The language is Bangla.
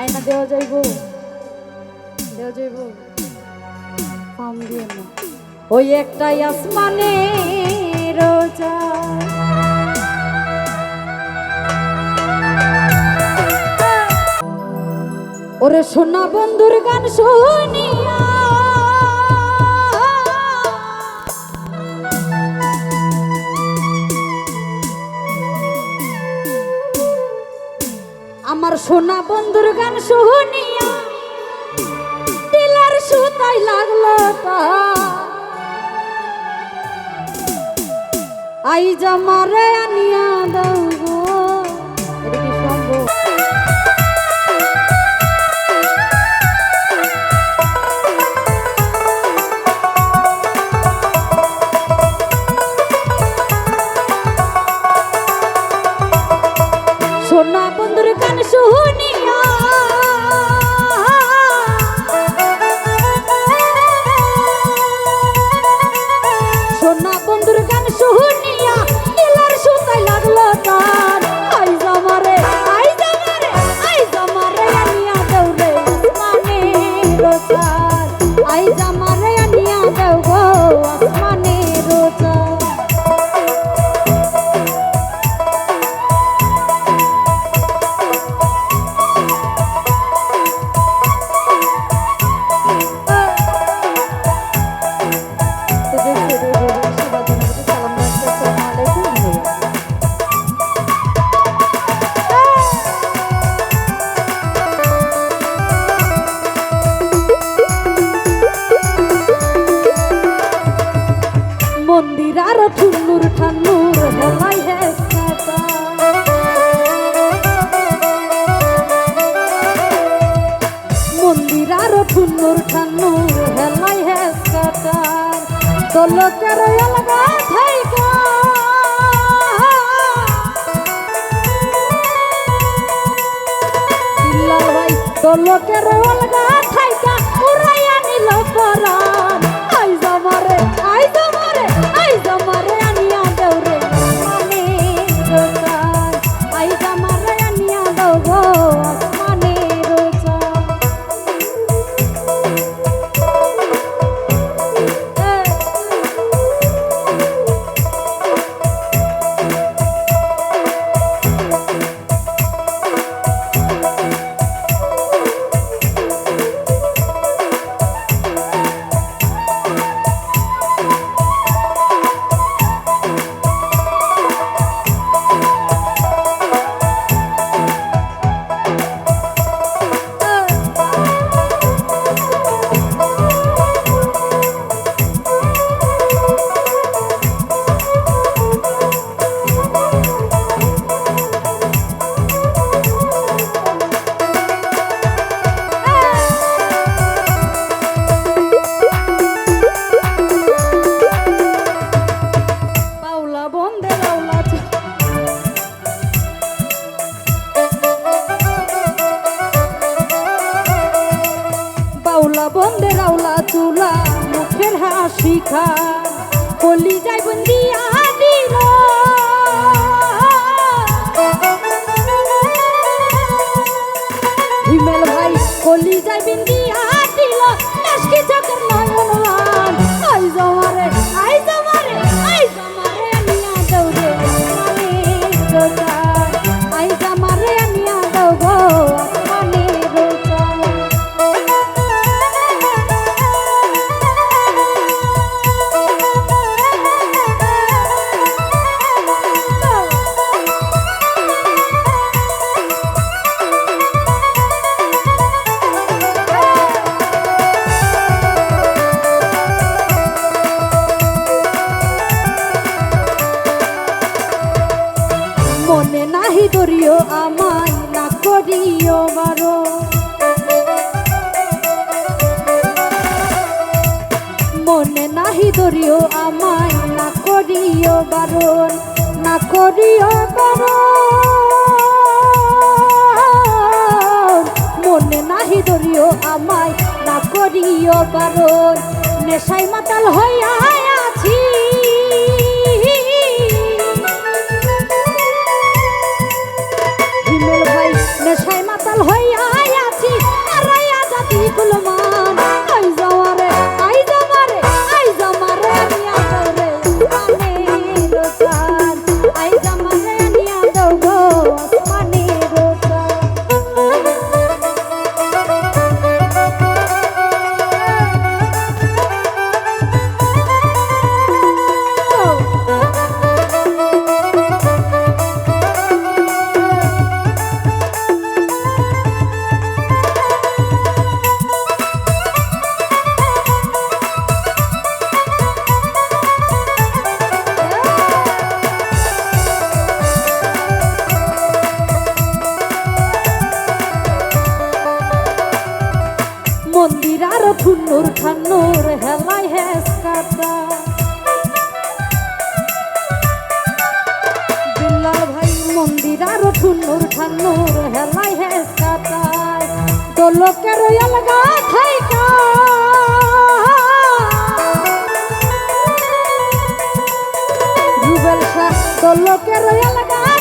আয়না দেওয়া যাইব ফার্ম দিয়ে না ওই একটাই আসমানে রোজা ওরে সোনা বন্ধুর গান শুনিয়া আমার সোনা বন্ধুর গান শুনিয়া দিলার সুতাই লাগলো তা আই জামারে আনিয়া দাও গো এটা কি সম্ভব সোনা বন্ধুর গান শুনিয়া সোনা বন্ধুর গান শুনিয়া দিলার সুতাই লাগলো তার আই জামারে আনিয়া দাও রে আসমানে রোজার আই জামারে আনিয়া দাও গো আসমানে রোজার মন্দির আর ঠুন্নুর ঠান্নুর হেলাই হেসাতা মন্দির আর ঠুন্নুর ঠান্নুর হেলাই হেসাতা দলকের অলগা থাইকা বিল্লাল ভাই দলকের অলগা থাইকা উড়াইয়া নিল পরাণ আই জামারে আনিয়া দাও রে আসমানে রোজার আই জামারে আনিয়া দাও গো আসমানে রোজার বন্দে রাউলা তুলা মুখের হাসি খা কলি যাই বন্দিয়া দিল হিমেল ভাই কলি যাই বিন্দিয়া দিল নাশকি চকের নয়নমান আই জামারে আনিয়া দাও রে আসমানে রোজার আই জামারে আনিয়া দাও গো আসমানে রোজার মনে নাহি ধরিও আমায় না করিও বারো মনে নাহি ধরিও আমায় না করিও বারণ না করিও বারণ মনে নাহি ধরিও আমায় না করিও বারণ নেশায় মাতাল হইয়া আছি হিমেল ভাই নেশায় মাতাল হইয়া আছি মন্দির আর ঠুন্নুর ঠান্নুর হেলাই হেস কাটা বিল্লাল ভাই মন্দির আর ঠুন্নুর ঠান্নুর হেলাই হেস কাটায় দোলকের অলগা থাইকা রুবেল শাহ দোলকের অলগা